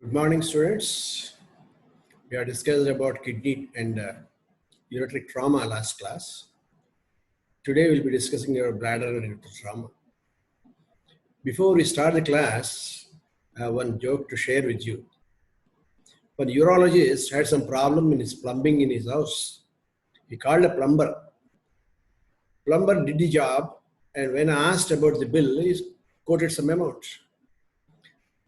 Good morning, students. We are discussed about kidney and ureteric trauma last class. Today we'll be discussing your bladder and ureteric trauma. Before we start the class, I have one joke to share with you. One urologist had some problem in his plumbing in his house. He called a plumber. Plumber did the job, and when asked about the bill, he quoted some amount.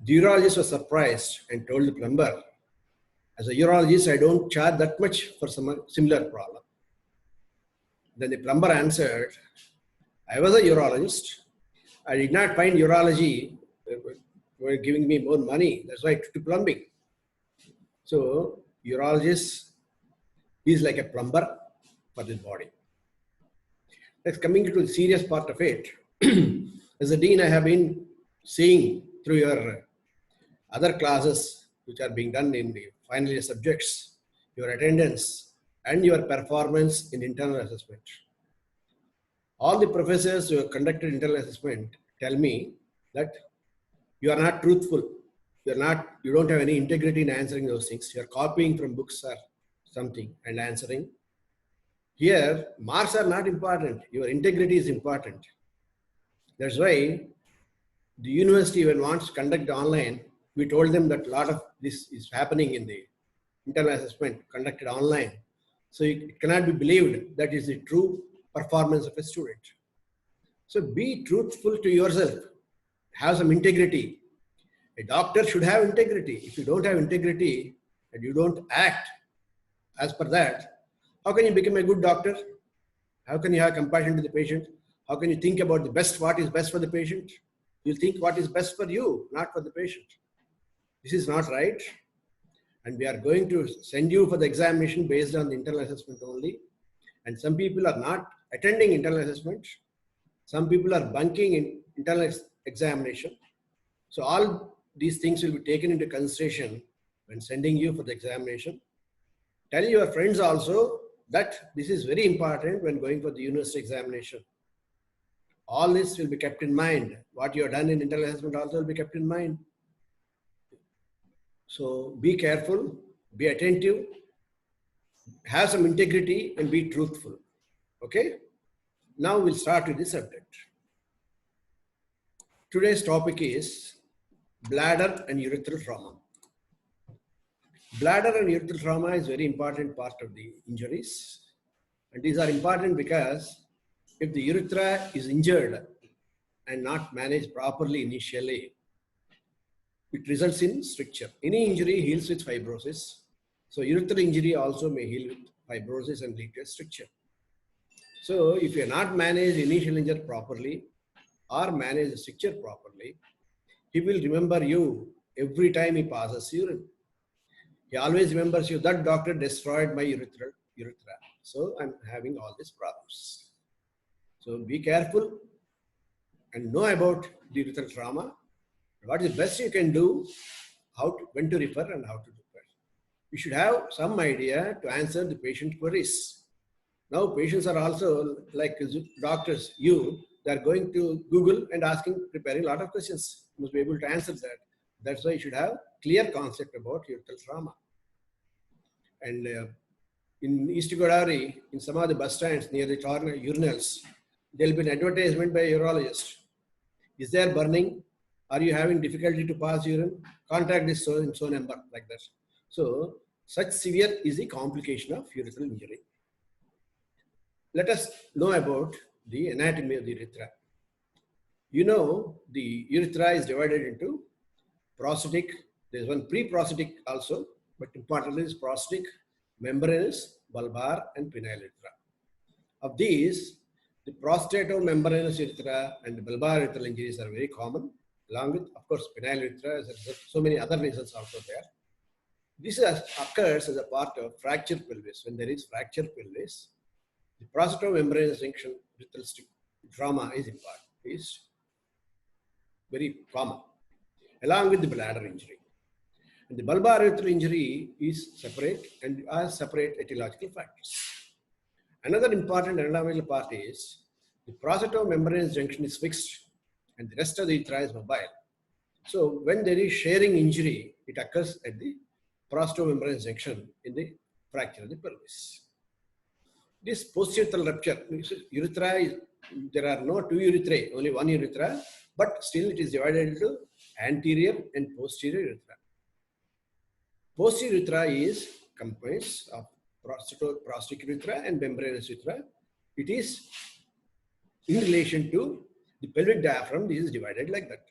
The urologist was surprised and told the plumber, "As a urologist, I don't charge that much for some similar problem." Then the plumber answered, "I was a urologist. I did not find urology were giving me more money. That's why I took to plumbing." So, urologist is like a plumber for the body. Next, coming to the serious part of it, as a dean, I have been seeing through your other classes which are being done in the final year subjects, your attendance and your performance in internal assessment. All the professors who have conducted internal assessment tell me that you are not truthful. You don't have any integrity in answering those things. You are copying from books or something and answering. Here, marks are not important. Your integrity is important. That's why the university, when wants to conduct online, we told them that a lot of this is happening in the internal assessment conducted online. So it cannot be believed that is the true performance of a student. So be truthful to yourself. Have some integrity. A doctor should have integrity. If you don't have integrity and you don't act as per that, how can you become a good doctor? How can you have compassion to the patient? How can you think about the best, what is best for the patient? You'll think what is best for you, not for the patient. This is not right. And we are going to send you for the examination based on the internal assessment only. And some people are not attending internal assessment. Some people are bunking in internal examination. So all these things will be taken into consideration when sending you for the examination. Tell your friends also that this is very important when going for the university examination. All this will be kept in mind. What you have done in internal assessment also will be kept in mind. So be careful, be attentive, have some integrity and be truthful. Okay? Now we'll start with the subject. Today's topic is bladder and urethral trauma. Bladder and urethral trauma is a very important part of the injuries. And these are important because if the urethra is injured and not managed properly initially, it results in stricture. Any injury heals with fibrosis. So urethral injury also may heal with fibrosis and lead to stricture. So if you are not managed initial injury properly or manage the stricture properly, he will remember you every time he passes urine. He always remembers you, that doctor destroyed my urethra. So I'm having all these problems. So be careful and know about the urethral trauma. What is best you can do, when to refer and how to refer. You should have some idea to answer the patient queries. Now patients are also like doctors, they are going to Google and preparing a lot of questions. You must be able to answer that. That's why you should have clear concept about urethral trauma. And in East Godavari, in some of the bus stands near the urinals, there will be an advertisement by a urologist. Is there burning? Are you having difficulty to pass urine? Contact this so and so number, like that. So, such severe is the complication of urethral injury. Let us know about the anatomy of the urethra. You know, the urethra is divided into prosthetic. There is one pre-prosthetic also, but importantly is prosthetic, membranous, bulbar, and penile urethra. Of these, the prostatomembranous urethra and the bulbar urethral injuries are very common, along with, of course, penile urethra. There are so many other reasons also there. This occurs as a part of fracture pelvis. When there is fracture pelvis, the prostatomembranous junction urethral trauma is very common, along with the bladder injury. And the bulbar urethral injury is separate and are separate etiological factors. Another important anatomical part is the prostatomembranous junction is fixed and the rest of the urethra is mobile. So when there is sharing injury, it occurs at the prostomembranous junction in the fracture of the pelvis. This posturethral rupture, urethra is, there are no two urethrae, only one urethra, but still it is divided into anterior and posterior urethra. Posterior urethra is comprised of prostate urethra and membranous urethra. It is in relation to the pelvic diaphragm. This is divided like that.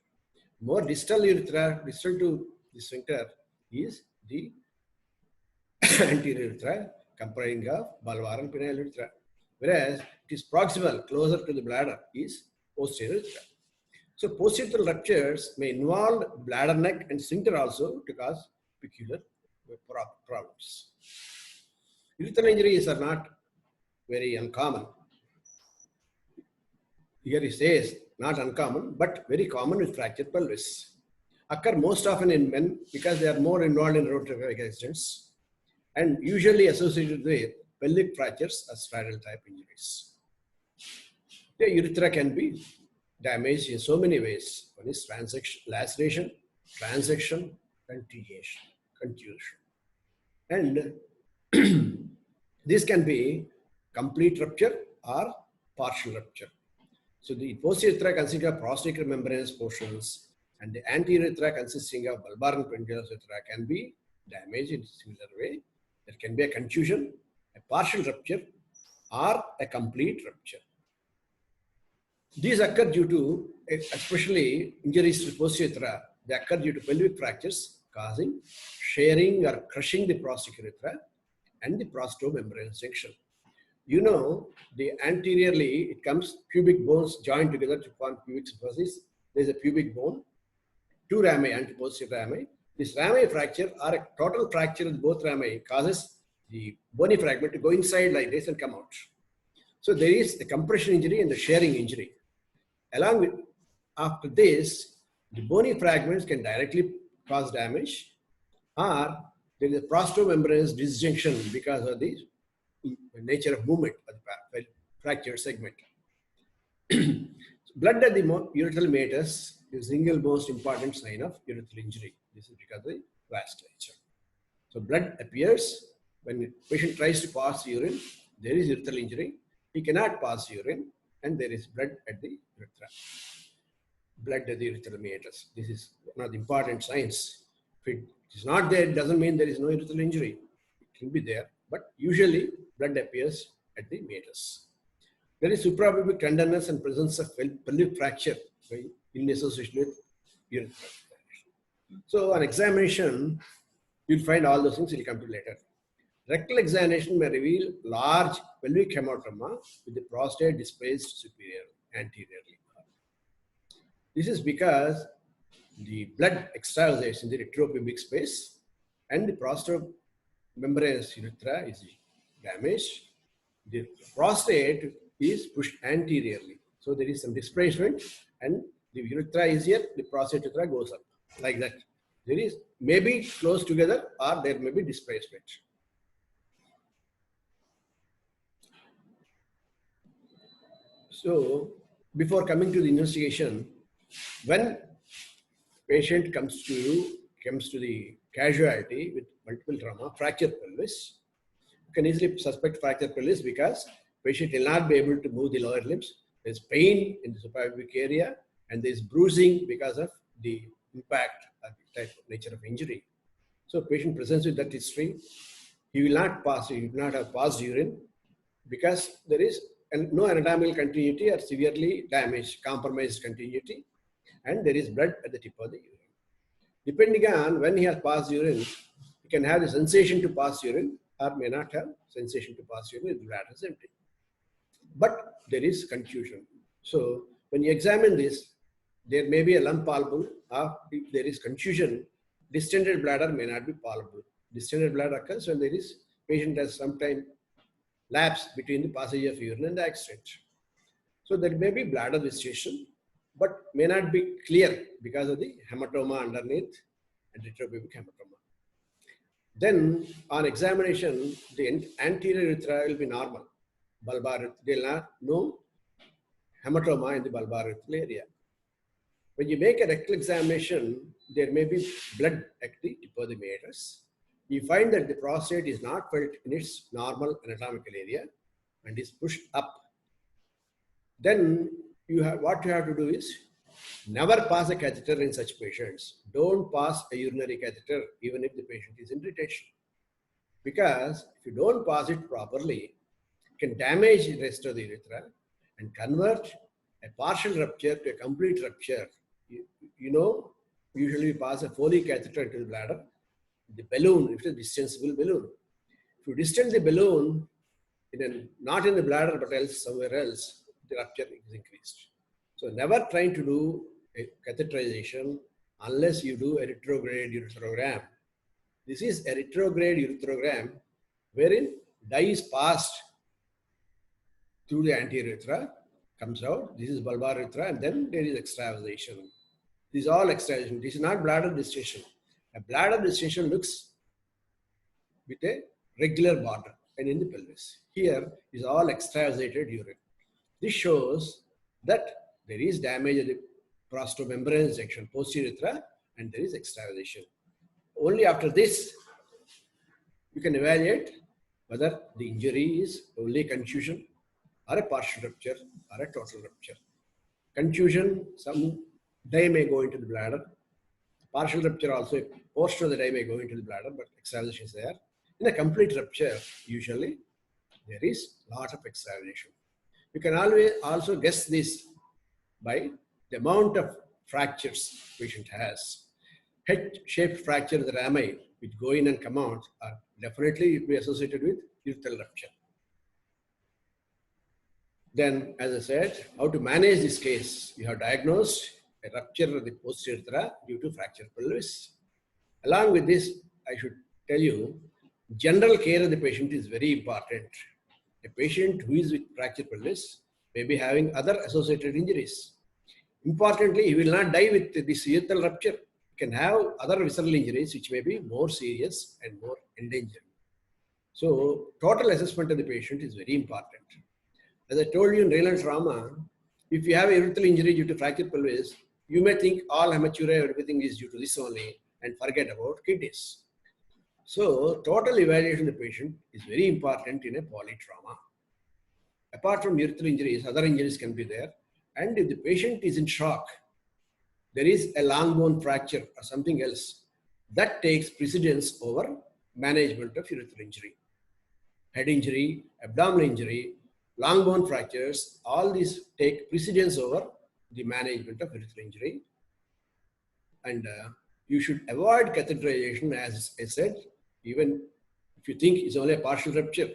More distal urethra, distal to the sphincter, is the anterior urethra, comprising of bulbar and penile urethra. Whereas it is proximal, closer to the bladder, is posterior urethra. So posturethral ruptures may involve bladder neck and sphincter also to cause peculiar problems. Urethral injuries are not very uncommon. Here it says not uncommon, but very common with fractured pelvis. Occur most often in men because they are more involved in road traffic accidents and usually associated with pelvic fractures or straddle type injuries. The urethra can be damaged in so many ways. One is laceration, transection, contusion. And this can be complete rupture or partial rupture. So the posterior urethra consisting of prostate membranous portions and the anterior urethra consisting of bulbar and pendulous urethra can be damaged in a similar way. There can be a contusion, a partial rupture, or a complete rupture. These occur due to, especially injuries to posterior urethra, they occur due to pelvic fractures causing sharing or crushing the prostate urethra and the prostomembranous junction. You know, the anteriorly, it comes pubic bones joined together to form pubic symphysis. There is a pubic bone, two rami, anteposterior rami. This rami fracture or a total fracture of both rami causes the bony fragment to go inside like this and come out. So there is the compression injury and the sharing injury. Along with, after this, the bony fragments can directly cause damage, or there is a prostomembranous disjunction because of the nature of movement of the fractured segment. Blood at the urethral meatus is the single most important sign of urethral injury. This is because of the vasculature. So blood appears when the patient tries to pass urine. There is urethral injury. He cannot pass urine, and there is blood at the urethra. Blood at the urethral meatus. This is one of the important signs. If it is not there, it doesn't mean there is no urethral injury. It can be there, but usually blood appears at the meatus. There is suprapubic tenderness and presence of pelvic fracture in association with urethra. So on examination, you'll find all those things. We'll come to later. Rectal examination may reveal large pelvic hematoma with the prostate displaced anteriorly. This is because the blood extravasates in the retropubic space and the prostomembranous urethra is damaged. The prostate is pushed anteriorly. So there is some displacement and the urethra is here, the prostate urethra goes up like that. There is maybe close together or there may be displacement. So before coming to the investigation, when patient comes to the casualty with multiple trauma, fracture pelvis, you can easily suspect fracture pelvis because patient will not be able to move the lower limbs. There's pain in the suprapubic area and there's bruising because of the impact of the type of nature of injury. So patient presents with that history. He will not have passed urine because there is no anatomical continuity or severely damaged, compromised continuity, and there is blood at the tip of the urine. Depending on when he has passed urine, he can have the sensation to pass urine or may not have sensation to pass urine if the bladder is empty. But there is confusion. So when you examine this, there may be a lump palpable, or if there is confusion, distended bladder may not be palpable. Distended bladder occurs when there is patient has sometime lapse between the passage of urine and the accident. So there may be bladder visitation, but may not be clear because of the hematoma underneath and retropubic hematoma. Then on examination, the anterior urethra will be normal. Bulbar, there will not no hematoma in the bulbar urethral area. When you make a rectal examination, there may be blood at the tip of the meatus. You find that the prostate is not felt in its normal anatomical area and is pushed up. Then what you have to do is never pass a catheter in such patients. Don't pass a urinary catheter even if the patient is in retention. Because if you don't pass it properly, it can damage the rest of the urethra and convert a partial rupture to a complete rupture. Usually we pass a Foley catheter into the bladder. The balloon, if it's a distensible balloon. If you distend the balloon, not in the bladder but somewhere else, the rupture is increased. So never trying to do a catheterization unless you do a retrograde urethrogram. This is a retrograde urethrogram wherein dye is passed through the anterior urethra, comes out. This is bulbar urethra, and then there is extravasation. This is all extravasation. This is not bladder distension. A bladder distension looks with a regular border and in the pelvis. Here is all extravasated urine. This shows that there is damage at the prostomembranous section, posterior urethra, and there is extravasation. Only after this, you can evaluate whether the injury is only contusion or a partial rupture or a total rupture. Contusion, some dye may go into the bladder. Partial rupture also, a portion of the dye may go into the bladder, but extravasation is there. In a complete rupture, usually there is a lot of extravasation. You can always also guess this by the amount of fractures patient has. Head-shaped fracture of the Rama, which go in and come out, are definitely be associated with urethral rupture. Then, as I said, how to manage this case? You have diagnosed a rupture of the posterior urethra due to fracture pelvis. Along with this, I should tell you, general care of the patient is very important. A patient who is with fracture pelvis may be having other associated injuries. Importantly, he will not die with this urethral rupture. He can have other visceral injuries which may be more serious and more endangering. So, total assessment of the patient is very important. As I told you in renal trauma, if you have a urethral injury due to fracture pelvis, you may think all hematuria, everything is due to this only and forget about kidneys. So, total evaluation of the patient is very important in a polytrauma. Apart from urethral injuries, other injuries can be there. And if the patient is in shock, there is a long bone fracture or something else, that takes precedence over management of urethral injury. Head injury, abdominal injury, long bone fractures, all these take precedence over the management of urethral injury. And you should avoid catheterization, as I said, even if you think it's only a partial rupture.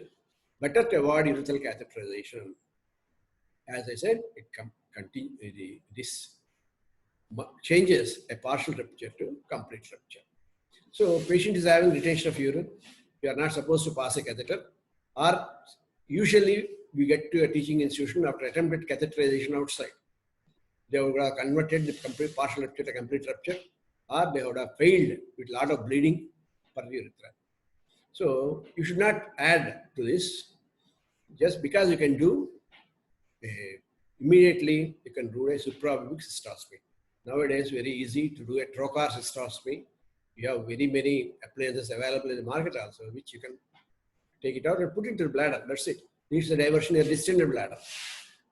Better to avoid urethral catheterization. As I said, this changes a partial rupture to complete rupture. So patient is having retention of urine. We are not supposed to pass a catheter, or usually we get to a teaching institution after attempted catheterization outside. They would have converted the complete partial rupture to complete rupture, or they would have failed with a lot of bleeding per urethra. So you should not add to this. Just because you can do immediately, you can do a suprapubic cystoscopy. Nowadays, very easy to do a trocar cystoscopy. You have very many appliances available in the market also, which you can take it out and put it into the bladder. That's it. Needs a diversion of distended bladder.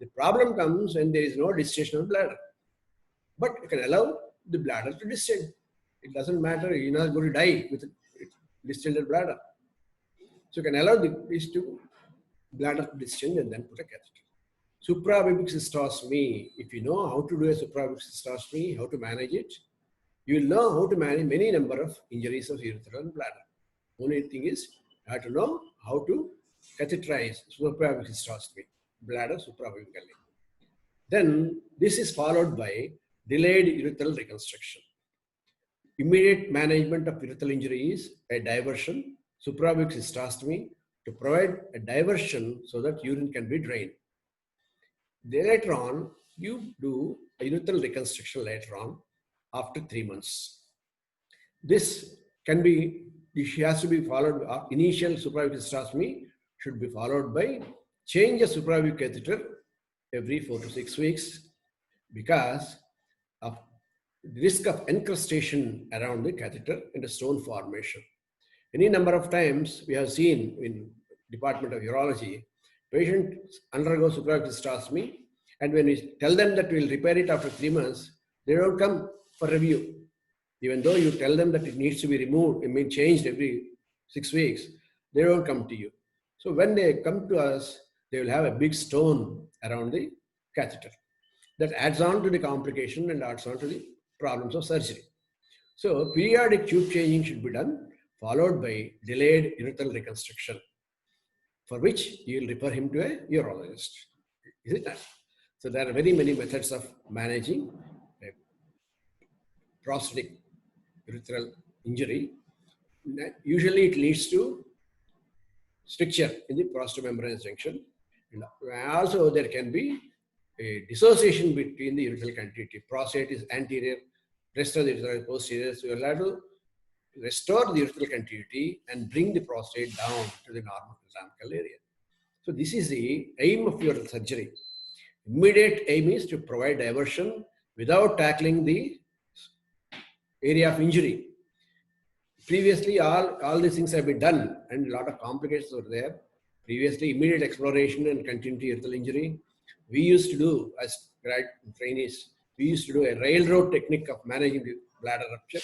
The problem comes when there is no distension of bladder. But you can allow the bladder to distend. It doesn't matter. You're not going to die with a distended bladder. So you can allow this to bladder to distend and then put a catheter. Suprapubic cystoscopy. If you know how to do a suprapubic cystoscopy, how to manage it, you will know how to manage many number of injuries of urethra and bladder. Only thing is, you have to know how to catheterize suprapubic cystoscopy, bladder suprapubically. Then this is followed by delayed urethral reconstruction. Immediate management of urethral injury is a diversion, suprapubic cystoscopy, to provide a diversion so that urine can be drained. Later on, you do a urethral reconstruction later on after 3 months. This has to be followed. Initial suprapubic cystoscopy should be followed by change of suprapubic catheter every 4 to 6 weeks, because of risk of encrustation around the catheter and a stone formation. Any number of times we have seen in Department of Urology, patients undergo supracystostomy, and when we tell them that we'll repair it after 3 months, they don't come for review. Even though you tell them that it needs to be removed, changed every 6 weeks, they don't come to you. So when they come to us, they will have a big stone around the catheter. That adds on to the complication and adds on to the problems of surgery. So periodic tube changing should be done, followed by delayed urethral reconstruction, for which you will refer him to a urologist. Is it that? So there are very many methods of managing a prosthetic urethral injury. Usually it leads to stricture in the prostomembranous junction. And also there can be a dissociation between the urethral continuity. Prostate is anterior, rest of the urethra is posterior. So you'll have to restore the urethral continuity and bring the prostate down to the normal anatomical area. So this is the aim of your surgery. Immediate aim is to provide diversion without tackling the area of injury. Previously, all these things have been done and a lot of complications were there. Previously, immediate exploration and continuity urethral injury. We used to do, as grad trainees, we used to do a railroad technique of managing the bladder rupture.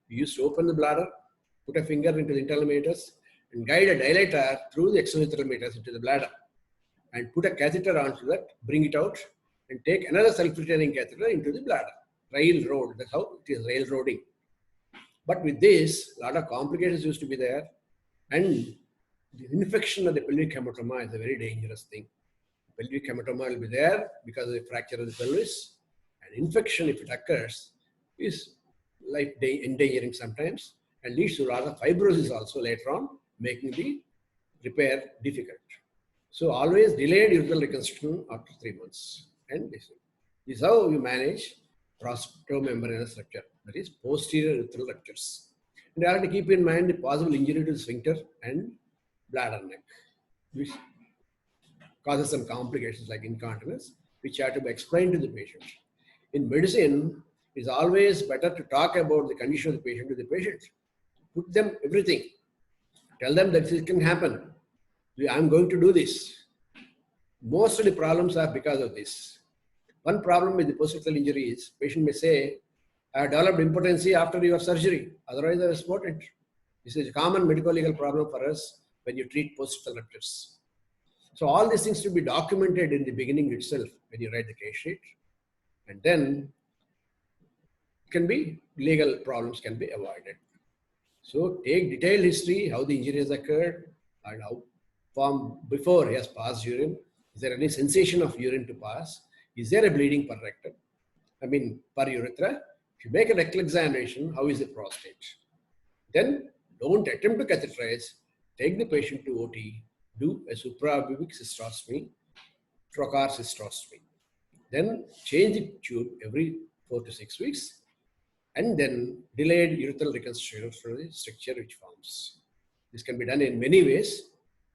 We used to open the bladder, put a finger into the internal meatus, and guide a dilator through the external meatus into the bladder, and put a catheter onto that, bring it out, and take another self-retaining catheter into the bladder. Railroad, that's how it is, railroading. But with this, a lot of complications used to be there, and the infection of the pelvic hematoma is a very dangerous thing. Pelvic hematoma will be there because of the fracture of the pelvis, and infection, if it occurs, is life endangering sometimes and leads to a lot of fibrosis also later on, making the repair difficult. So always delayed urethral reconstruction after 3 months. And this is how you manage prostomembranous rupture, that is posterior urethral ruptures. And you have to keep in mind the possible injury to the sphincter and bladder neck, which causes some complications like incontinence, which have to be explained to the patient. In medicine, it's always better to talk about the condition of the patient to the patient. Put them everything. Tell them that this can happen. I'm going to do this. Most of the problems are because of this. One problem with the post-rectal injury is patient may say, I have developed impotency after your surgery. Otherwise, I was potent. This is a common medico-legal problem for us when you treat post-rectal ruptures. So all these things should be documented in the beginning itself when you write the case sheet. And then can be legal problems can be avoided. So take detailed history, how the injury has occurred, and how from before he has passed urine. Is there any sensation of urine to pass? Is there a bleeding per rectum? Per urethra. If you make a rectal examination, how is the prostate? Then don't attempt to catheterize. Take the patient to OT. Do a suprapubic cystostomy, trocar cystostomy. Then change the tube every 4 to 6 weeks. And then delayed urethral reconstruction for the stricture which forms. This can be done in many ways,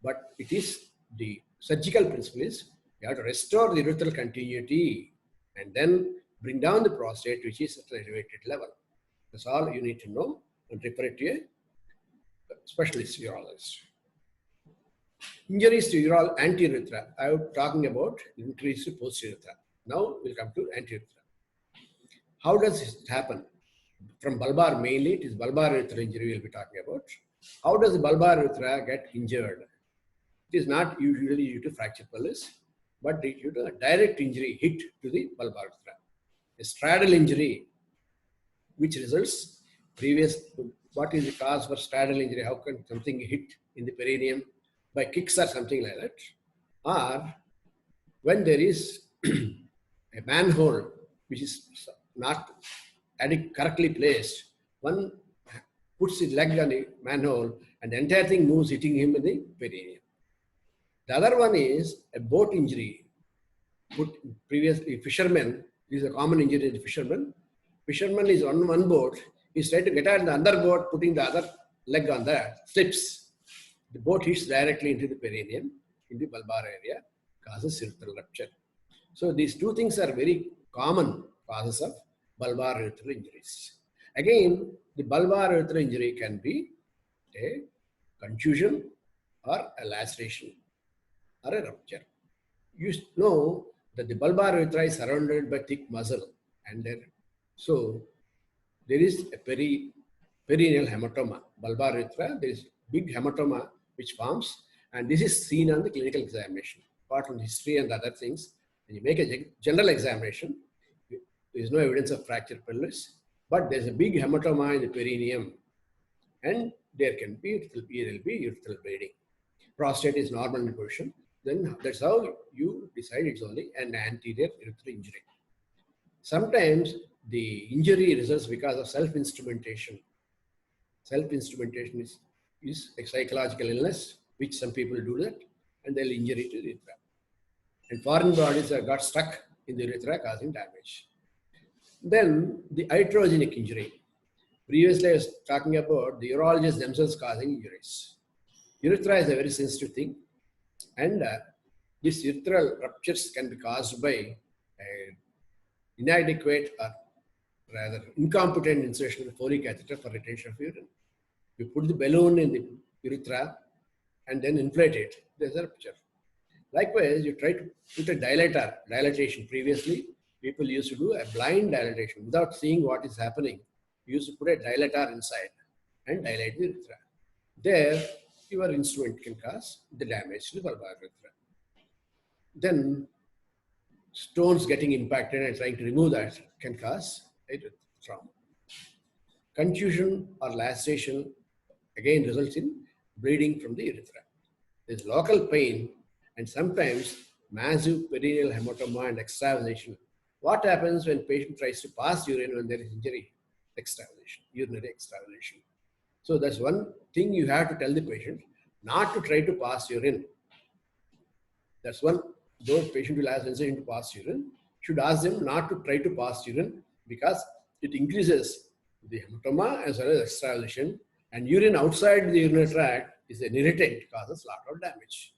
but it is the surgical principle is you have to restore the urethral continuity and then bring down the prostate, which is at an elevated level. That's all you need to know and refer it to a specialist urologist. Injuries to anti-urethra. I was talking about injuries to post-urethra. Now we'll come to anti-urethra. How does it happen? From bulbar mainly, it is bulbar urethral injury we'll be talking about. How does the bulbar urethra get injured? It is not usually due to fracture pelvis, but due to a direct injury hit to the bulbar urethra. A straddle injury, which results what is the cause for straddle injury? How can something hit in the perineum by kicks or something like that? Or when there is a manhole which is not correctly placed, one puts his leg on the manhole and the entire thing moves, hitting him in the perineum. The other one is a boat injury. Previously, fishermen, this is a common injury in the fishermen. Fisherman is on one boat, he's trying to get out the other boat, putting the other leg on the slips. The boat hits directly into the perineum, in the bulbar area, causes urethral rupture. So these two things are very common causes of bulbar urethral injuries. Again, the bulbar urethral injury can be a contusion or a laceration or a rupture. You know that the bulbar urethra is surrounded by thick muscle, and so there is a perineal hematoma. Bulbar urethra, there is big hematoma which forms, and this is seen on the clinical examination. Apart from history and other things, when you make a general examination, there is no evidence of fractured pelvis, but there is a big hematoma in the perineum, and there can be urethral bleeding. Prostate is normal in position. Then that's how you decide it's only an anterior urethral injury. Sometimes the injury results because of self-instrumentation. Self-instrumentation is a psychological illness, which some people do that, and they'll injure it to the urethra. And foreign bodies have got stuck in the urethra, causing damage. Then the iatrogenic injury. Previously, I was talking about the urologists themselves causing injuries. Urethra is a very sensitive thing, and these urethral ruptures can be caused by inadequate or rather incompetent insertion of the Foley catheter for retention of urine. You put the balloon in the urethra and then inflate it, there's a rupture. Likewise, you try to put a dilatation. Previously, people used to do a blind dilatation without seeing what is happening. You used to put a dilator inside and dilate the urethra. There, your instrument can cause the damage to the bulbar urethra. Then, stones getting impacted and trying to remove that can cause a trauma. Contusion or laceration again results in bleeding from the urethra. There's local pain and sometimes massive perineal hematoma and extravasation. What happens when patient tries to pass urine when there is injury? Extravasation, urinary extravasation. So that's one thing you have to tell the patient, not to try to pass urine. That's one. Those patient will ask sensation to pass urine, should ask them not to try to pass urine because it increases the hematoma as well as extravasation, and urine outside the urinary tract is an irritant, causes a lot of damage.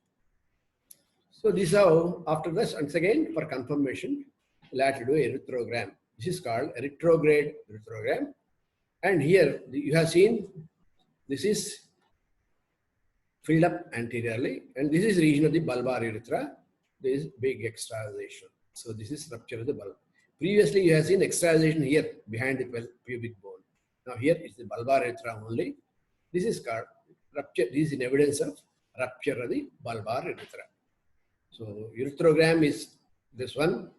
So this is how, after this, once again, for confirmation, we'll have to do a retrogram. This is called a retrograde retrogram. And here you have seen this is filled up anteriorly, and this is region of the bulbar urethra. There is big extravasation. So this is rupture of the bulb. Previously, you have seen extravasation here behind the pubic bone. Now here is the bulbar urethra only. This is called rupture. This is in evidence of rupture of the bulbar urethra. So uretrogram is this one.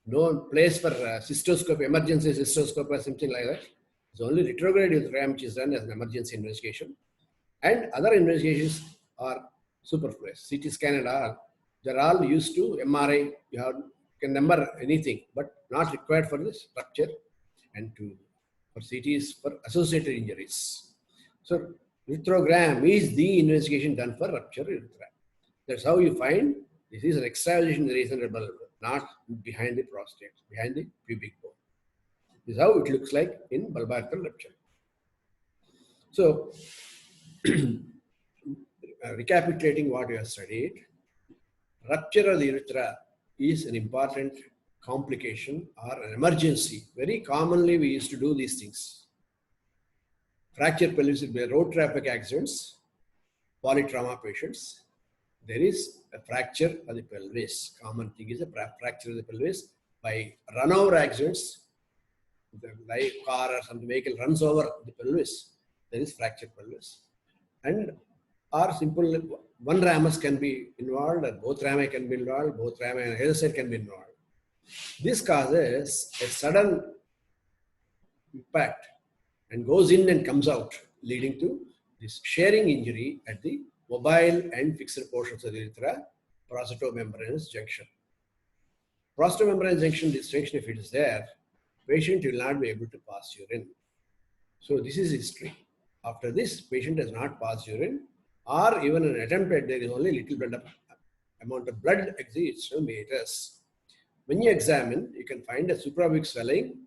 No place for cystoscope, emergency cystoscope or something like that. It's only retrograde uretrogram which is done as an emergency investigation. And other investigations are superfluous. CT scan and all. They're all used to MRI. You can number anything, but not required for this rupture and for CTs for associated injuries. So retrogram is the investigation done for rupture urethra. That's how you find this is an extravasation reason bulb, not behind the prostate, behind the pubic bone. This is how it looks like in bulbar rupture. So recapitulating what you have studied, rupture of the urethra is an important complication or an emergency. Very commonly, we used to do these things. Fracture pelvis will be road traffic accidents, polytrauma patients. There is a fracture of the pelvis. Common thing is a fracture of the pelvis by run-over accidents. The car or some vehicle runs over the pelvis. There is fracture pelvis. And or simple one ramus can be involved, or both rami can be involved, both rami and other side can be involved. This causes a sudden impact and goes in and comes out, leading to this sharing injury at the mobile and fixed portions of the urethra, prostatomembranous junction. Prostatomembranous junction, this junction, if it is there, patient will not be able to pass urine. So this is history. After this, patient has not passed urine, or even an attempt at there is only little amount of blood exits from meatus. When you examine, you can find a suprapubic swelling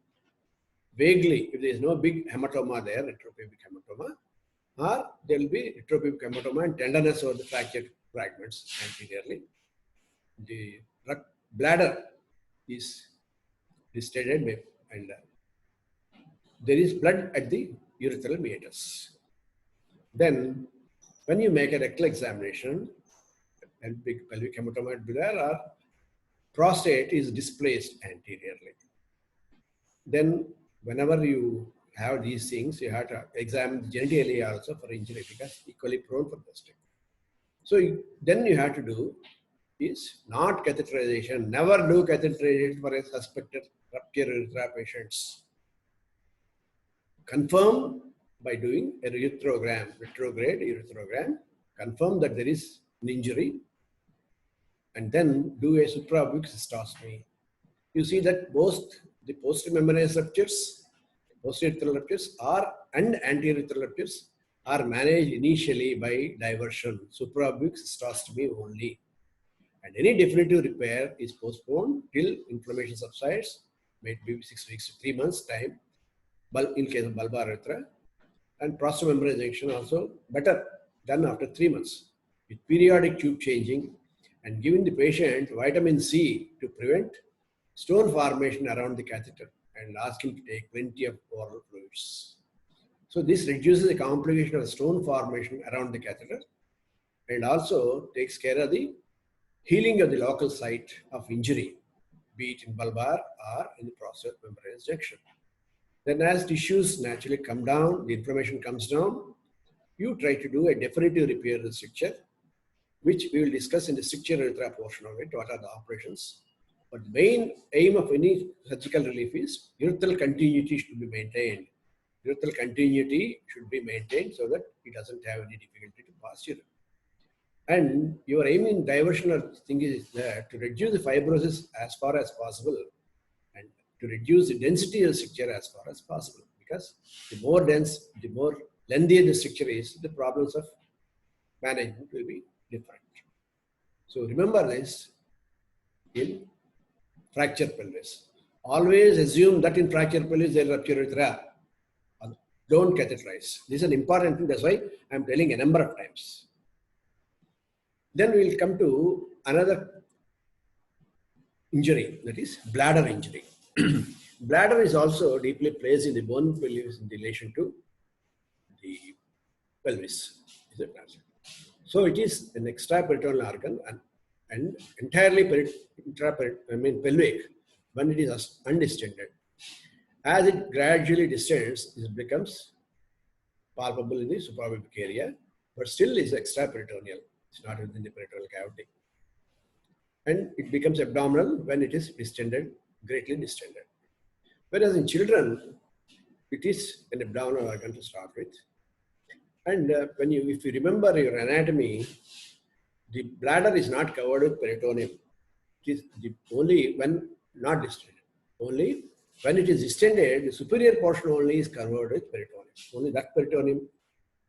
vaguely if there is no big hematoma there, retropubic hematoma, or there will be retropubic hematoma and tenderness over the fractured fragments anteriorly. The bladder is distended and there is blood at the urethral meatus. Then, when you make a rectal examination, pelvic hematomite there or prostate is displaced anteriorly. Then, whenever you have these things, you have to examine the genitalia also for injury because equally prone for testing. So then you have to do is not catheterization. Never do catheterization for a suspected rupture urethra patients. Confirm by doing a retrograde urethrogram. Confirm that there is an injury, and then do a suprapubic cystostomy. You see that both the post-membranous ruptures, post-urethral ruptures, and anti-urethral ruptures are managed initially by diversion, suprapubic cystostomy only. And any definitive repair is postponed till inflammation subsides, maybe 6 weeks to 3 months time, in case of bulbar urethra. And prostomembranization also better done after 3 months with periodic tube changing and giving the patient vitamin C to prevent stone formation around the catheter and ask him to take plenty of oral fluids. So this reduces the complication of stone formation around the catheter and also takes care of the healing of the local site of injury, be it in bulbar or in the prostomembranous junction. Then as tissues naturally come down, the inflammation comes down, you try to do a definitive repair of the stricture, which we will discuss in the stricture urethra portion of it, what are the operations. But the main aim of any surgical relief is urethral continuity should be maintained. Urethral continuity should be maintained so that it doesn't have any difficulty to pass urine. And your aim in diversion thing is that to reduce the fibrosis as far as possible and to reduce the density of the stricture as far as possible. Because the more dense, the more lengthier the stricture is, the problems of management will be different. So remember this in fracture pelvis. Always assume that in fracture pelvis there is rupture urethra. Don't catheterize. This is an important thing. That's why I am telling a number of times. Then we will come to another injury, that is bladder injury. Bladder is also deeply placed in the bone pelvis in relation to the pelvis. So it is an extraperitoneal organ and entirely pelvic when it is undistended. As it gradually distends, it becomes palpable in the suprapubic area, but still is extraperitoneal. It's not within the peritoneal cavity. And it becomes abdominal when it is distended, greatly distended. Whereas in children, it is an abdominal organ to start with. And if you remember your anatomy, the bladder is not covered with peritoneum. It is only when not distended. Only when it is distended, the superior portion only is covered with peritoneum. Only that peritoneum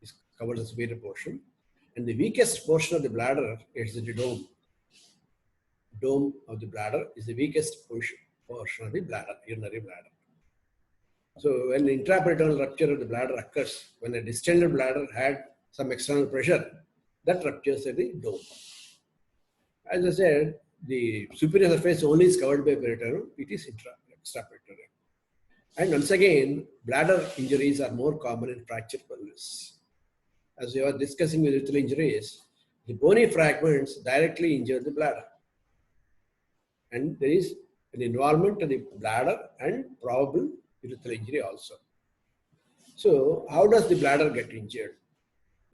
is covered the superior portion. And the weakest portion of the bladder is the dome. Dome of the bladder is the weakest portion of the bladder, urinary bladder. So when intraperitoneal rupture of the bladder occurs, when a distended bladder had some external pressure, that ruptures at the dome. As I said, the superior surface only is covered by peritoneum, it is extraperitoneal. And once again, bladder injuries are more common in fracture pelvis. As we were discussing with urethral injuries, the bony fragments directly injure the bladder. And there is an involvement of the bladder and probable urethral injury also. So how does the bladder get injured?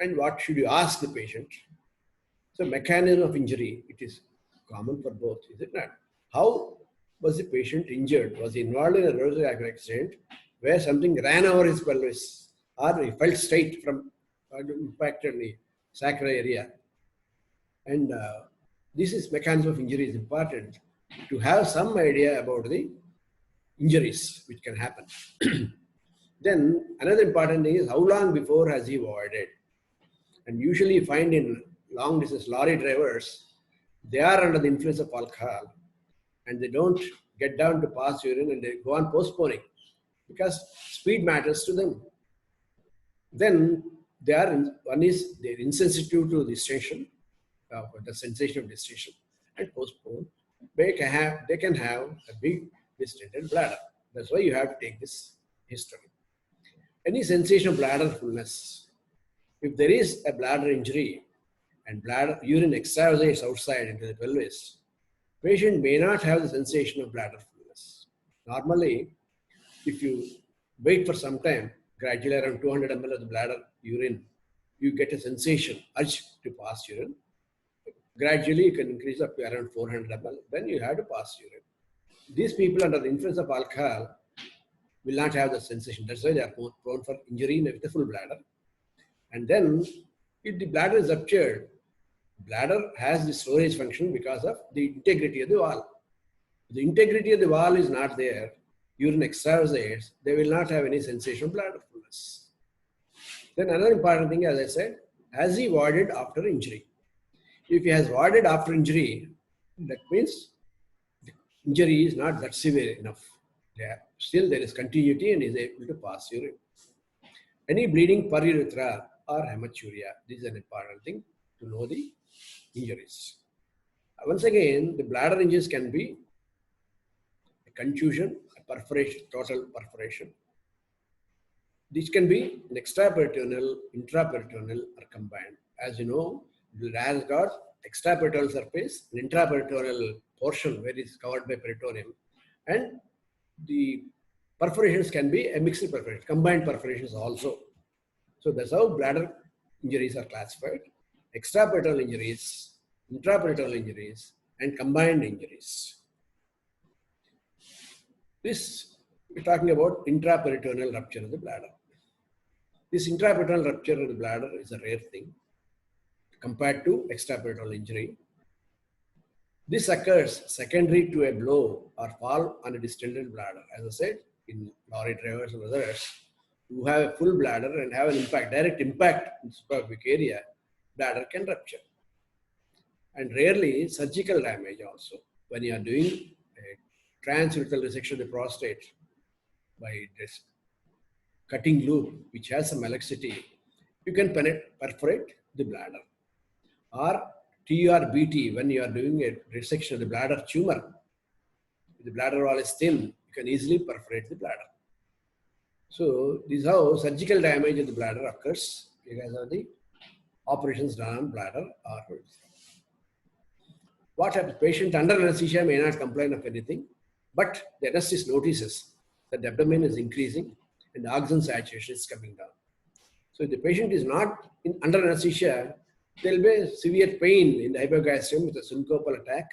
And what should you ask the patient? So mechanism of injury, it is common for both, is it not? How was the patient injured? Was he involved in a road accident where something ran over his pelvis or he fell straight from impact on the sacral area? And this is mechanism of injury is important to have some idea about the injuries which can happen. Then another important thing is how long before has he voided? And usually you find in long distance lorry drivers, they are under the influence of alcohol and they don't get down to pass urine and they go on postponing because speed matters to them. Then one is they're insensitive to distension, the sensation of distension, and postpone. They can have a big distended bladder. That's why you have to take this history. Any sensation of bladder fullness. If there is a bladder injury and bladder urine extravasates outside into the pelvis, patient may not have the sensation of bladder fullness. Normally, if you wait for some time, gradually around 200 ml of the bladder urine, you get a sensation, urge to pass urine. Gradually, you can increase up to around 400 ml, then you have to pass urine. These people under the influence of alcohol will not have the sensation. That's why they are more prone for injury with the full bladder. And then, if the bladder is ruptured, bladder has the storage function because of the integrity of the wall. If the integrity of the wall is not there, urine extravasates, they will not have any sensation of bladder fullness. Then another important thing, as I said, has he voided after injury? If he has voided after injury, that means the injury is not that severe enough. Still there is continuity and is able to pass urine. Any bleeding per urethra or hematuria, this is an important thing to know the injuries. Once again, the bladder injuries can be a contusion, a perforation, total perforation. This can be an extraperitoneal, intraperitoneal, or combined. As you know, it has got extraperitoneal surface, an intraperitoneal portion where it is covered by peritoneum, and the perforations can be a mixed perforation, combined perforations also. So that's how bladder injuries are classified: extraperitoneal injuries, intraperitoneal injuries, and combined injuries. This, we're talking about intraperitoneal rupture of the bladder. This intraperitoneal rupture of the bladder is a rare thing compared to extraperitoneal injury. This occurs secondary to a blow or fall on a distended bladder. As I said, in lorry drivers and others who have a full bladder and have an impact, direct impact in the suprapubic area, bladder can rupture. And rarely surgical damage also. When you are doing a transurethral resection of the prostate by this cutting loop, which has some elasticity, you can perforate the bladder. Or TURBT, when you are doing a resection of the bladder tumor, if the bladder wall is thin, you can easily perforate the bladder. So this is how surgical damage of the bladder occurs because of the operations done on bladder or what happens? Patient under anesthesia may not complain of anything, but the anesthetist notices that the abdomen is increasing and the oxygen saturation is coming down. So if the patient is not under anesthesia, there will be severe pain in the hypogastrium with a syncopal attack.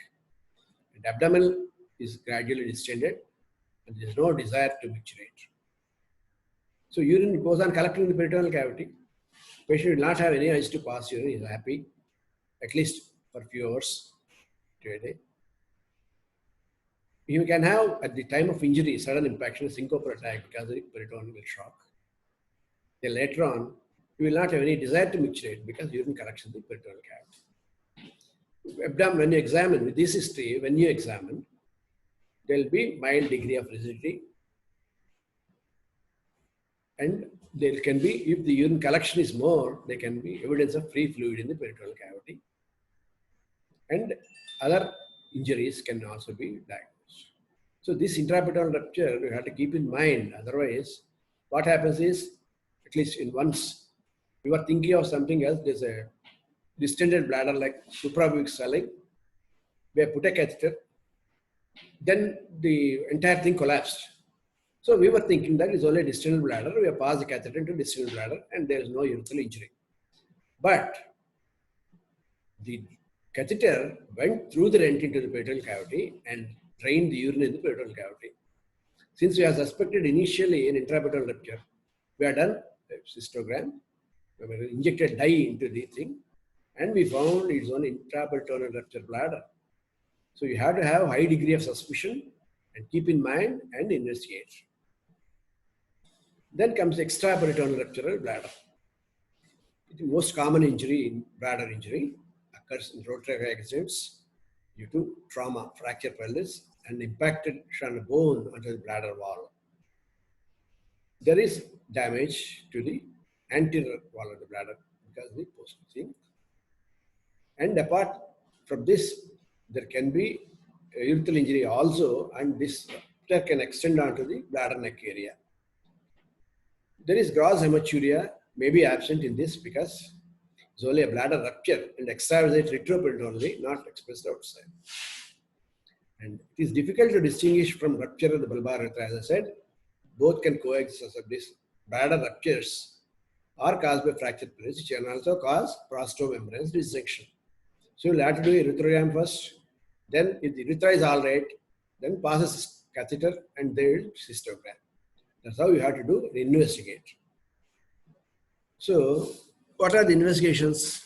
The abdomen is gradually distended and there is no desire to micturate. So urine goes on collecting in the peritoneal cavity. Patient will not have any urge to pass urine, he is happy, at least for a few hours to a day. You can have, at the time of injury, sudden impaction, syncopal attack because of the peritoneal shock. Then later on, you will not have any desire to micturate because urine collects in the peritoneal cavity. Abdomen, when you examine, with this history, when you examine, there will be mild degree of rigidity. And there can be, if the urine collection is more, there can be evidence of free fluid in the peritoneal cavity. And other injuries can also be diagnosed. So this intraperitoneal rupture, you have to keep in mind. Otherwise, what happens is, at least in once, you are thinking of something else, there's a distended bladder like suprapubic swelling, we have put a catheter, then the entire thing collapsed. So we were thinking that it's only a distended bladder, we have passed the catheter into distended bladder and there is no urethral injury. But the catheter went through the rent into the peritoneal cavity and drained the urine in the peritoneal cavity. Since we have suspected initially an intraperitoneal rupture, we have done a cystogram, we injected dye into the thing, and we found it's an intraperitoneal rupture bladder. So you have to have high degree of suspicion and keep in mind and investigate. Then comes extraperitoneal rupture of bladder. The most common injury in bladder injury occurs in rotary accidents due to trauma, fracture pelvis, and impacted bone onto the bladder wall. There is damage to the anterior wall of the bladder because of the posterior. And apart from this, there can be a urethral injury also, and this rupture can extend onto the bladder neck area. There is gross hematuria may be absent in this because it's only a bladder rupture and extravasate retroperitoneally, not expressed outside. And it is difficult to distinguish from rupture of the bulbar urethra. As I said, both can coexist as this. Bladder ruptures are caused by fractured pelvis, which can also cause prostomembranous dissection. So you'll have to do a urethrogram first. Then if the urethra is all right, then passes catheter and then cystogram. That's how you have to do investigate. So what are the investigations?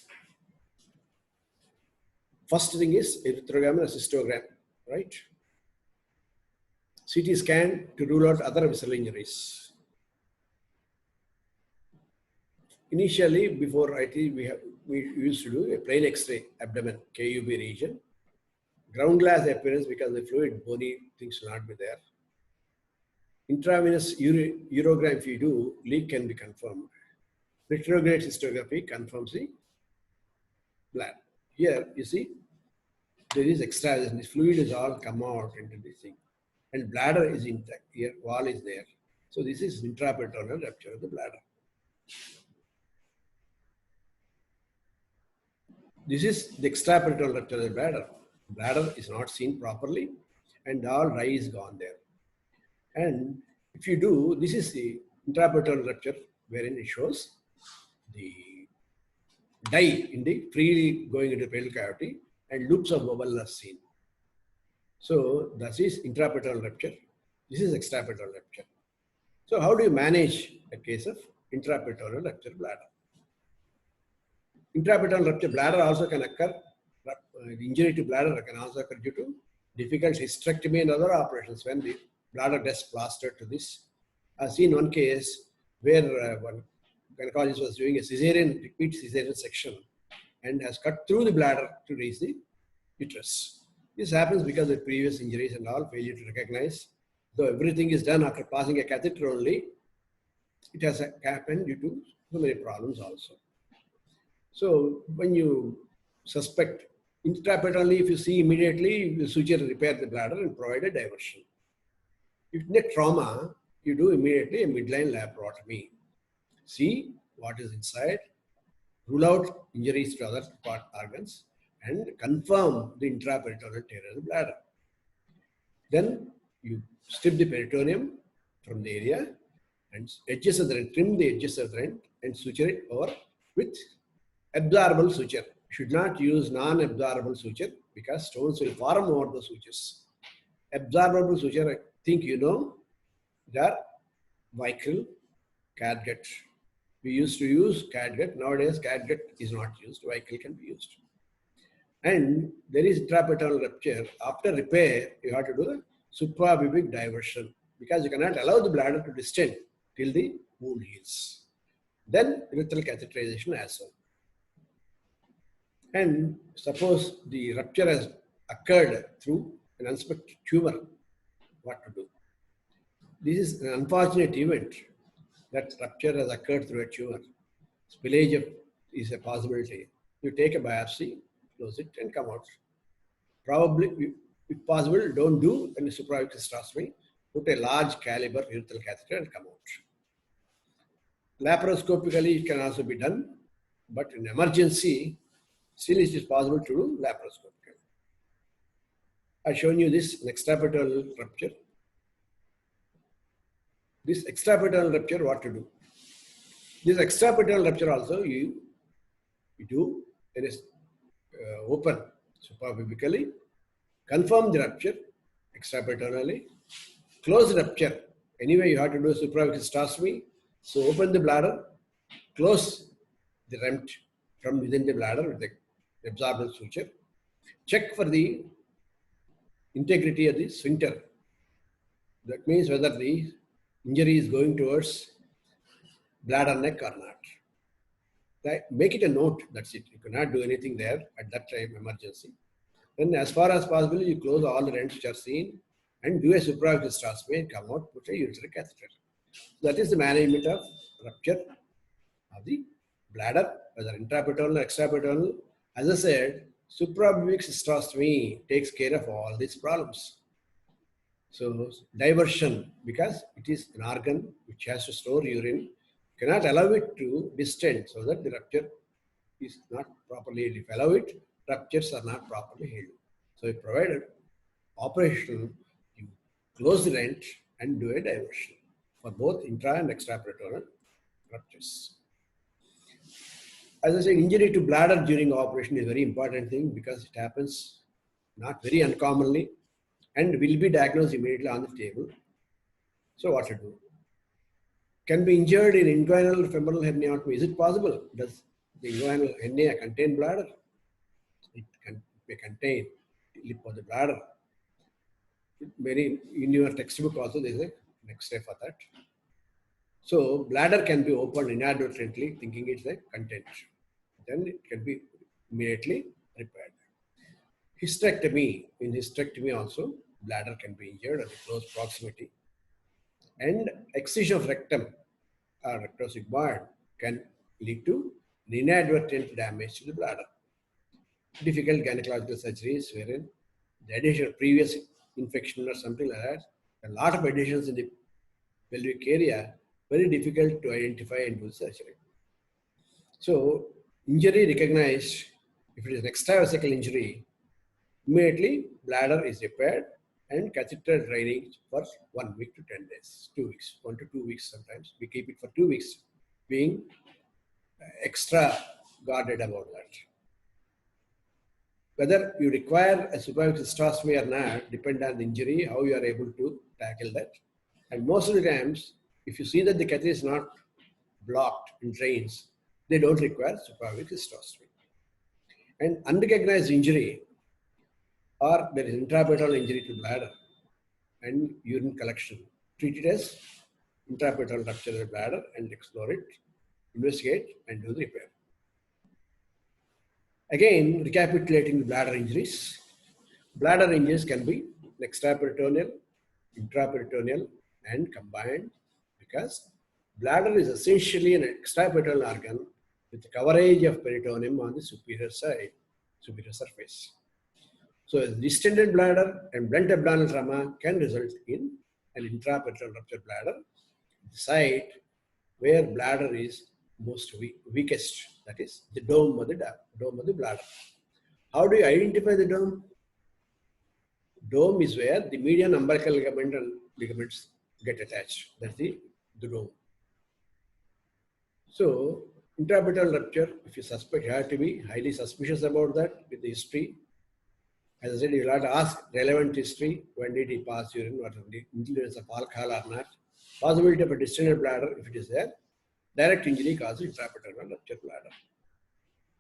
First thing is erythrogram and cystogram, right? CT scan to rule out other visceral injuries. Initially, before IT, we used to do a plain X-ray abdomen, KUB region. Ground glass appearance because the fluid, bony things will not be there. Intravenous urogram, if you do, leak can be confirmed. Retrograde cystography confirms the bladder. Here, you see, there is extravasation. The fluid is all come out into this thing. And bladder is intact. Here, wall is there. So this is intraperitoneal rupture of the bladder. This is the extraperitoneal rupture of the bladder. Bladder is not seen properly and all dye is gone there. And if you do, this is the intraperitoneal rupture wherein it shows the dye in the freely going into the pelvic cavity and loops of bubble are seen. So this is intraperitoneal rupture. This is extraperitoneal rupture. So how do you manage a case of intraperitoneal rupture bladder? Intraperitoneal rupture bladder also can occur. Injury to bladder can also occur due to difficult hysterectomy and other operations when the bladder gets plastered to this. I've seen one case where one gynecologist was doing a cesarean, repeat cesarean section and has cut through the bladder to reach the uterus. This happens because of previous injuries and all, failure to recognize. Though everything is done after passing a catheter only, it has happened due to so many problems also. So when you suspect intraperitoneally, if you see immediately, you suture repair the bladder and provide a diversion. If in a trauma, you do immediately a midline laparotomy. See what is inside, rule out injuries to other part organs, and confirm the intraperitoneal tear of the bladder. Then you strip the peritoneum from the area and edges of the rent, trim the edges of the rent and suture it over with absorbable suture. Should not use non-absorbable suture because stones will form over the sutures. Absorbable suture, I think you know, they are Vicryl, catgut. We used to use catgut. Nowadays, catgut is not used. Vicryl can be used. And there is intraperitoneal rupture. After repair, you have to do the suprapubic diversion because you cannot allow the bladder to distend till the wound heals. Then urethral catheterization as well. And suppose the rupture has occurred through an unsuspected tumor, what to do? This is an unfortunate event that rupture has occurred through a tumor. Spillage is a possibility. You take a biopsy, close it and come out. Probably, if possible, don't do any suprapubic hysterostomy. Put a large caliber urethral catheter and come out. Laparoscopically, it can also be done, but in emergency, still it is possible to do laparoscopically. I've shown you this extraperitoneal rupture. This extraperitoneal rupture, what to do? This extraperitoneal rupture also you do in a open suprapubically, confirm the rupture extraperitoneally, close the rupture. Anyway, you have to do a suprapubic hysterostomy. So open the bladder, close the rent from within the bladder with the absorbable suture. Check for the integrity of the sphincter. That means whether the injury is going towards bladder neck or not. Make it a note, that's it. You cannot do anything there at that time, emergency. Then as far as possible, you close all the rents which are seen and do a suprapubic hysterostomy and come out, put a ureteric catheter. That is the management of rupture of the bladder, whether intraperitoneal or extraperitoneal. As I said, suprapubic hysterostomy takes care of all these problems. So diversion, because it is an organ which has to store urine, cannot allow it to distend so that the rupture is not properly healed. If you allow it, ruptures are not properly healed. So if provided operation, you close the rent and do a diversion for both intra and extraperitoneal ruptures. As I said, injury to bladder during operation is a very important thing because it happens not very uncommonly and will be diagnosed immediately on the table. So what to do? Can be injured in inguinal femoral herniatomy. Is it possible? Does the inguinal hernia contain bladder? It may contain lip of the bladder. Many in your textbook also there is a next step for that. So bladder can be opened inadvertently, thinking it's a content. Then it can be immediately repaired. Hysterectomy. In hysterectomy also, bladder can be injured at a close proximity. And excision of rectum or rectosigmoid can lead to inadvertent damage to the bladder. Difficult gynecological surgeries wherein the addition of previous infection or something like that, a lot of additions in the pelvic area, very difficult to identify and do surgery. So injury recognized, if it is an extravesical injury, immediately bladder is repaired and catheter draining for 1 week to 10 days, 2 weeks, 1 to 2 weeks sometimes. We keep it for 2 weeks, being extra guarded about that. Whether you require a suprapubic hysterostomy or not depend on the injury, how you are able to tackle that. And most of the times, if you see that the catheter is not blocked and drains, they don't require suprapubic hysterostomy. And unrecognized injury, or there is intraperitoneal injury to bladder and urine collection, treat it as intraperitoneal rupture of the bladder and explore it, investigate and do the repair. Again, recapitulating the bladder injuries. Bladder injuries can be extraperitoneal, intraperitoneal and combined because bladder is essentially an extraperitoneal organ with coverage of peritoneum on the superior side, superior surface. So a distended bladder and blunt abdominal trauma can result in an intraperitoneal ruptured bladder, the site where bladder is most weakest, that is the dome of the bladder. How do you identify the dome? Dome is where the median umbilical ligament and ligaments get attached. That's the dome. So intraperitoneal rupture, if you suspect, you have to be highly suspicious about that with the history. As I said, you will have to ask relevant history. When did he pass urine? What was the influence of alcohol or not? Possibility of a distended bladder, if it is there. Direct injury causes intraperitoneal rupture bladder.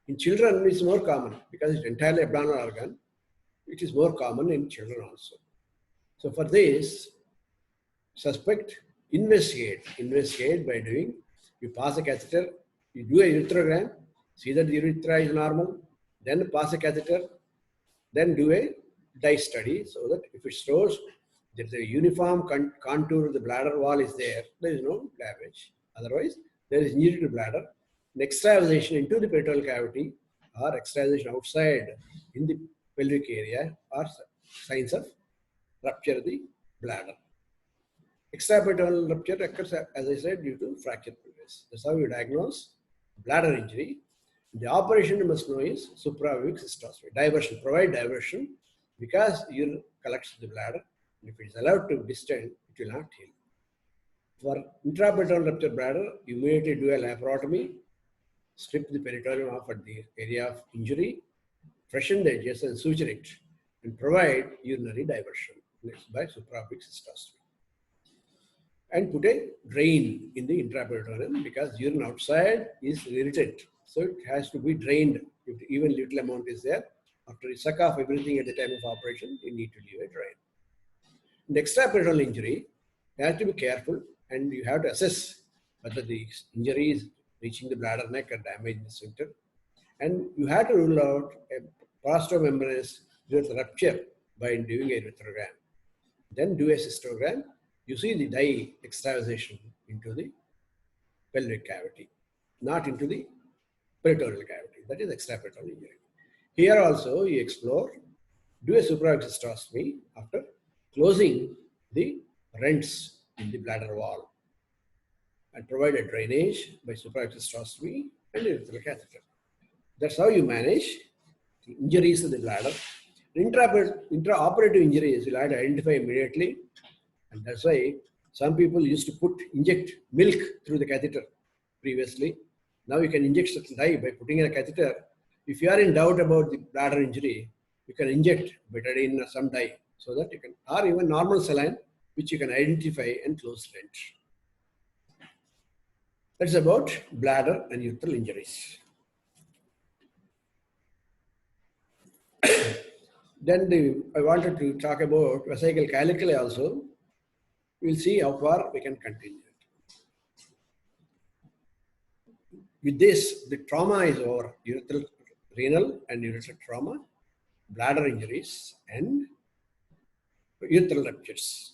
In children, it's more common because it's entirely abdominal organ. It is more common in children also. So for this, suspect, investigate by doing, you pass a catheter, you do a uretherogram, see that the urethra is normal, then pass a catheter, then do a dye study so that if it shows that the uniform contour of the bladder wall is there, there is no damage. Otherwise, there is injury to bladder, an extravasation into the peritoneal cavity or extravasation outside in the pelvic area are signs of rupture of the bladder. Extraperitoneal rupture occurs, as I said, due to fracture pelvis. That's how you diagnose bladder injury. The operation you must know is suprapubic hysterostomy. Diversion, provide diversion because urine collects the bladder. If it is allowed to distend, it will not heal. For intraperitoneal rupture bladder, you immediately do a laparotomy, strip the peritoneum off at the area of injury, freshen the edges and suture it, and provide urinary diversion by suprapubic hysterostomy. And put a drain in the intraperitoneum because urine outside is irritant. So it has to be drained. If even little amount is there, after you suck off everything at the time of operation, you need to leave a drain. In extraperitoneal injury, you have to be careful and you have to assess whether the injury is reaching the bladder neck or damaging the sphincter. And you have to rule out a prostomembranous rupture by doing a retrogram. Then do a cystogram. You see the dye extravasation into the pelvic cavity, not into the peritoneal cavity. That is extraperitoneal injury. Here also you explore, do a suprapubic hysterostomy after closing the rents in the bladder wall and provide a drainage by supraextraostomy and urethral catheter. That's how you manage the injuries to the bladder. Intraoperative injuries you'll have to identify immediately, and that's why some people used to inject milk through the catheter previously. Now you can inject such dye by putting in a catheter. If you are in doubt about the bladder injury, you can inject betadine or some dye so that you can, or even normal saline, which you can identify and close rent. That's about bladder and urethral injuries. Then I wanted to talk about vesical caliculi also. We'll see how far we can continue. With this, the trauma is over: urethral, renal and urethral trauma, bladder injuries, and urethral ruptures.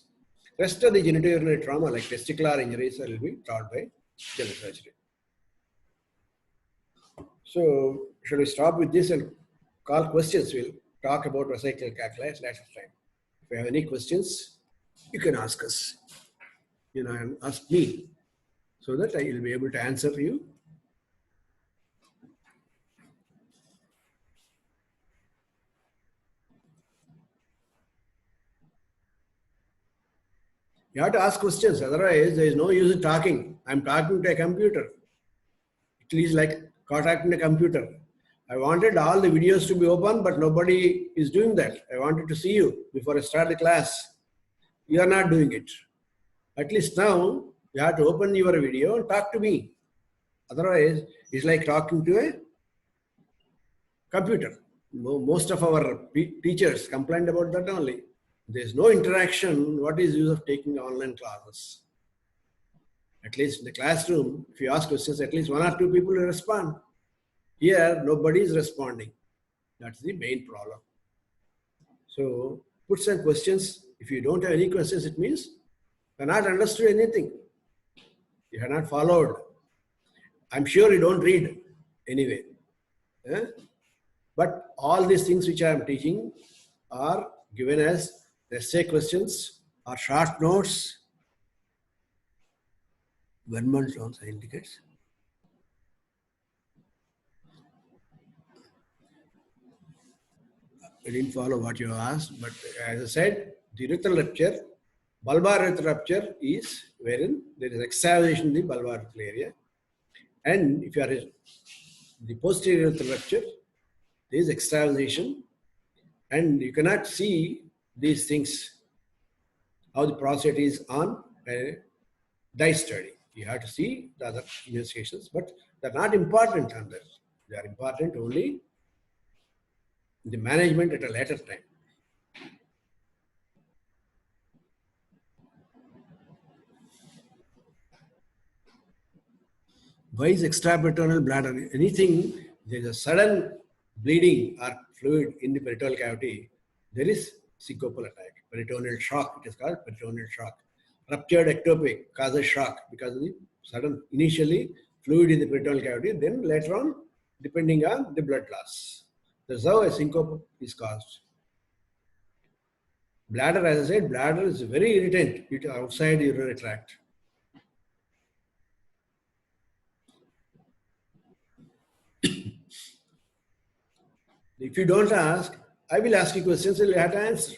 Rest of the genitourinary trauma, like testicular injuries, will be taught by general surgery. So, should we stop with this and call questions? We'll talk about vesical calculi later time. If you have any questions, you can ask us, and ask me, so that I will be able to answer you. You have to ask questions, otherwise there is no use in talking. I'm talking to a computer. It is like contacting a computer. I wanted all the videos to be open, but nobody is doing that. I wanted to see you before I start the class. You are not doing it. At least now, you have to open your video and talk to me. Otherwise, it's like talking to a computer. Most of our teachers complained about that only. There's no interaction. What is the use of taking online classes? At least in the classroom, if you ask questions, at least one or two people will respond. Here, nobody is responding. That's the main problem. So, put some questions. If you don't have any questions, it means you have not understood anything. You have not followed. I'm sure you don't read anyway. But all these things which I am teaching are given as essay questions or short notes. 1 month also indicates. I didn't follow what you asked, but as I said, the urethral rupture, bulbar urethral rupture is wherein there is extravasation in the bulbar urethral area. And if you are in the posterior urethral rupture, there is extravasation, and you cannot see these things, how the prostate is on a dye study. You have to see the other investigations, but they're not important on this. They are important only in the management at a later time. Why is extraperitoneal bladder? Anything, there's a sudden bleeding or fluid in the peritoneal cavity, there is syncopal attack. Peritoneal shock, it is called peritoneal shock. Ruptured ectopic causes shock because of the sudden, initially fluid in the peritoneal cavity, then later on, depending on the blood loss. That's how a syncope is caused. Bladder, as I said, bladder is very irritant outside the urinary tract. If you don't ask, I will ask you questions and you have to answer.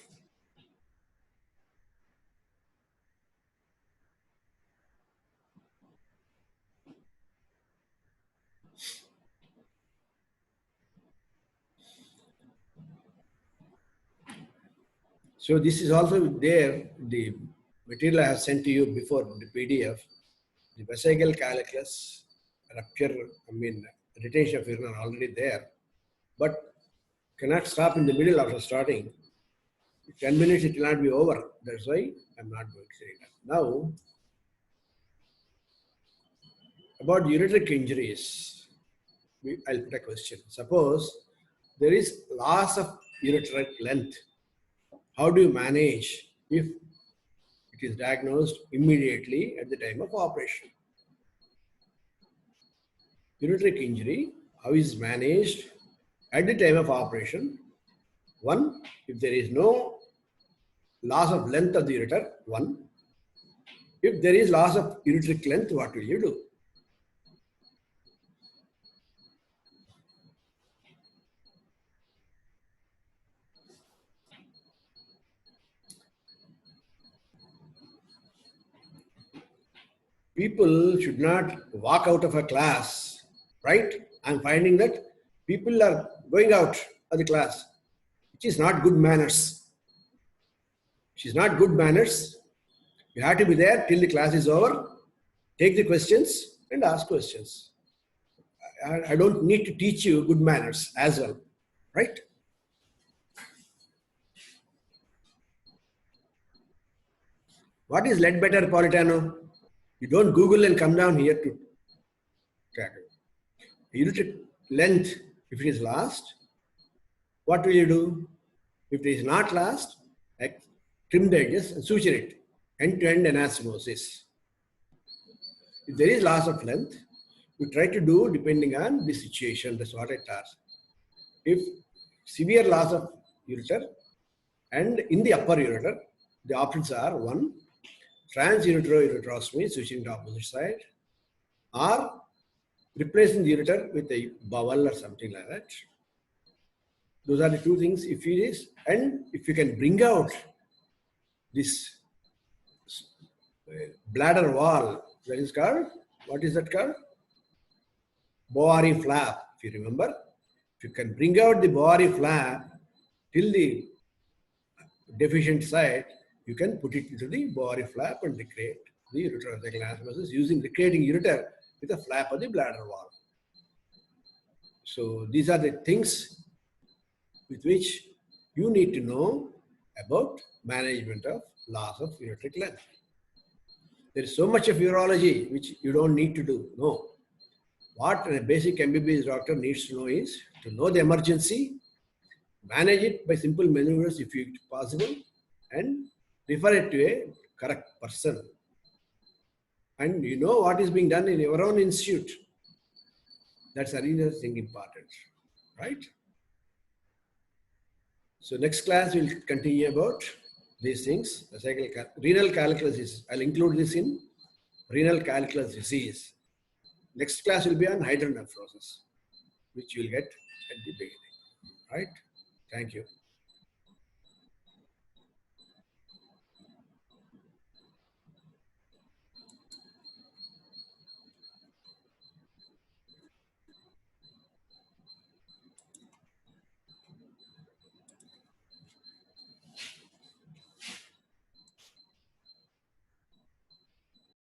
So this is also there, the material I have sent to you before, the PDF, the vesical calculus, rupture, retention of urine are already there, but cannot stop in the middle after starting. 10 minutes it will not be over. That's why I'm not going to say that. Now, about ureteric injuries, I'll put a question. Suppose there is loss of ureteric length. How do you manage if it is diagnosed immediately at the time of operation? Ureteric injury, how is managed at the time of operation? One, if there is no loss of length of the ureter, 1. If there is loss of ureteric length, what will you do? People should not walk out of a class, right? I'm finding that people are going out of the class, which is not good manners. Which is not good manners. You have to be there till the class is over, take the questions and ask questions. I don't need to teach you good manners as well, right? What is Leadbetter Politano? You don't Google and come down here to tackle. Ureteric length, if it is lost, what will you do? If it is not lost, trim the edges and suture it. End-to-end anastomosis. If there is loss of length, you try to do depending on the situation. That's what I taught. If severe loss of ureter and in the upper ureter, the options are 1, transuretero-ureterostomy, switching to opposite side, or replacing the ureter with a bowel or something like that. Those are the 2 things. If it is, and if you can bring out this bladder wall, that is called, what is that called? Bovary flap, if you remember. If you can bring out the Bovary flap till the deficient side, you can put it into the Bovary flap and recreate the ureterothecal anastomosis using recreating ureter with a flap of the bladder wall. So these are the things with which you need to know about management of loss of ureteric length. There is so much of urology which you don't need to do. No. What a basic MBBS doctor needs to know is to know the emergency, manage it by simple maneuvers if possible, and refer it to a correct person. And you know what is being done in your own institute. That's another thing important, right? So next class we'll continue about these things. The renal calculus disease. I'll include this in renal calculus disease. Next class will be on hydronephrosis, which you will get at the beginning, right? Thank you.